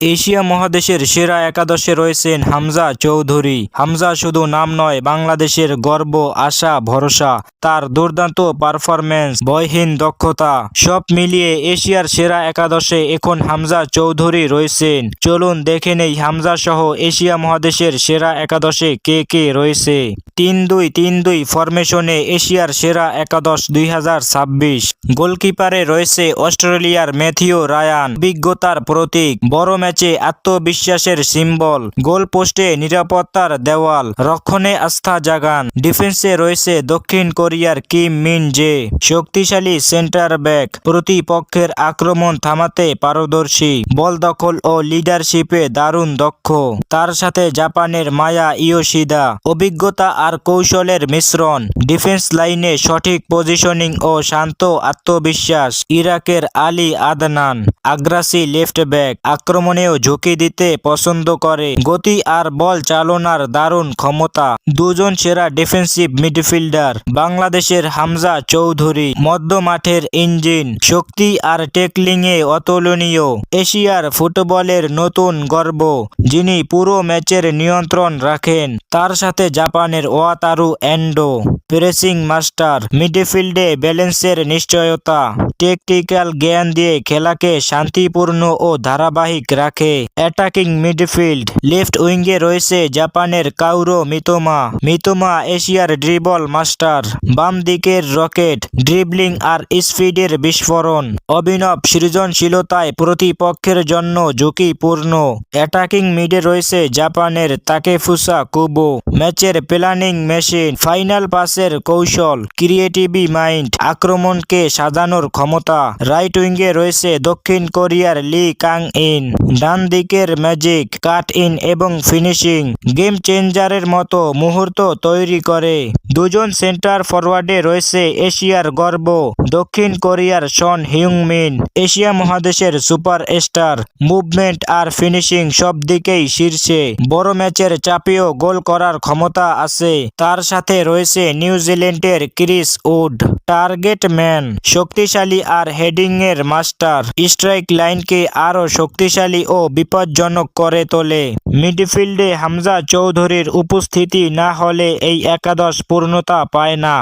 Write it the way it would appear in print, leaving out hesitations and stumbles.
Asia মহাদেশের সেরা একাদশে রয়েছেন হামজা চৌধুরী। হামজা শুধু নাম নয়, বাংলাদেশের গর্ব, আশা, ভরসা। তার দুর্দান্ত পারফরম্যান্স, ভয়হীন দক্ষতা, সব মিলিয়ে এশিয়ার সেরা একাদশে এখন হামজা চৌধুরী রয়েছেন। চলুন দেখে নেই হামজা সহ এশিয়া মহাদেশের সেরা একাদশে কে কে রয়েছে। ৩-২-৩-২ ফরমেশনে এশিয়ার সেরা একাদশ ২০২৬। গোলকিপারে রয়েছে অস্ট্রেলিয়ার ম্যাথিউ রায়ান, অভিজ্ঞতার প্রতীক, বড় ম্যাচে আত্মবিশ্বাসের সিম্বল, গোল পোস্টে নিরাপত্তার দেওয়াল, রক্ষণে আস্থা জাগান। ডিফেন্সে রয়েছে দক্ষিণ কোরিয়ার কিম মিন জে, শক্তিশালী সেন্টার ব্যাক, প্রতিপক্ষের আক্রমণ থামাতে পারদর্শী, বল দখল ও লিডারশিপে দারুণ দক্ষ। তার সাথে জাপানের মায়া ইয়োশিদা, অভিজ্ঞতা আর কৌশলের মিশ্রণ। ডিফেন্স লাইনে সঠিক পজিশনিং ও শান্ত আত্মবিশ্বাস। ইরাকের আলী আদনান, আগ্রাসী লেফট ব্যাক, আক্রমণেও ঝুঁকি দিতে পছন্দ করে, গতি আর বল চালনার দারুণ ক্ষমতা। দুজন সেরা ডিফেন্সিভ মিডফিল্ডার। বাংলাদেশের হামজা চৌধুরী, মধ্য মাঠের ইঞ্জিন, শক্তি আর ট্যাকলিংয়ে অতুলনীয়। এশিয়ার ফুটবলের নতুন গর্ব, যিনি পুরো ম্যাচের নিয়ন্ত্রণ রাখেন। তার সাথে জাপানের ওয়াতারু এন্ডো, প্রেসিং মাস্টার, মিডফিল্ডে ব্যালেন্সের নিশ্চয়তা, টেকটিক্যাল জ্ঞান দিয়ে খেলাকে শান্তিপূর্ণ ও ধারাবাহিক রাখে। অ্যাটাকিং মিডফিল্ড, লেফট উইঙ্গে রয়েছে জাপানের কাউরো মিতোমা। মিতোমা এশিয়ার ড্রিবল মাস্টার, বাম দিকের রকেট, ড্রিবলিং আর স্পিডের বিস্ফোরণ। অভিনব সৃজনশীলতায় প্রতিপক্ষের জন্য ঝুঁকিপূর্ণ। অ্যাটাকিং মিডে রয়েছে জাপানের তাকেফুসা কুবো, ম্যাচের প্ল্যানিং মেশিন, ফাইনাল পাসের কৌশল, ক্রিয়েটিভি মাইন্ড, আক্রমণকে সাজানোর ক্ষমতা। রাইট উইঙ্গে রয়েছে দক্ষিণ কোরিয়ার লি কাং ইন, ডান দিকের ম্যাজিক, কাট ইন এবং ফিনিশিং, গেম চেঞ্জারের মতো মুহূর্ত তৈরি করে। দুজন সেন্টার ফরওয়ার্ডে রয়েছে এশিয়ার গর্ব, দক্ষিণ কোরিয়ার সন হিউংমিন, এশিয়া মহাদেশের সুপারস্টার, মুভমেন্ট আর ফিনিশিং সব দিকেই শীর্ষে। বড় ম্যাচের চাপেও গোল করার ক্ষমতা আছে। তার সাথে রয়েছে নিউজিল্যান্ডের ক্রিস উড, টার্গেট ম্যান, শক্তিশালী আর হেডিং এর মাস্টার, স্ট্রাইক লাইনকে আরো শক্তিশালী ও বিপজ্জনক করে তোলে। মিডফিল্ডে হামজা চৌধুরীর উপস্থিতি না হলে এই একাদশ পূর্ণতা পায় না।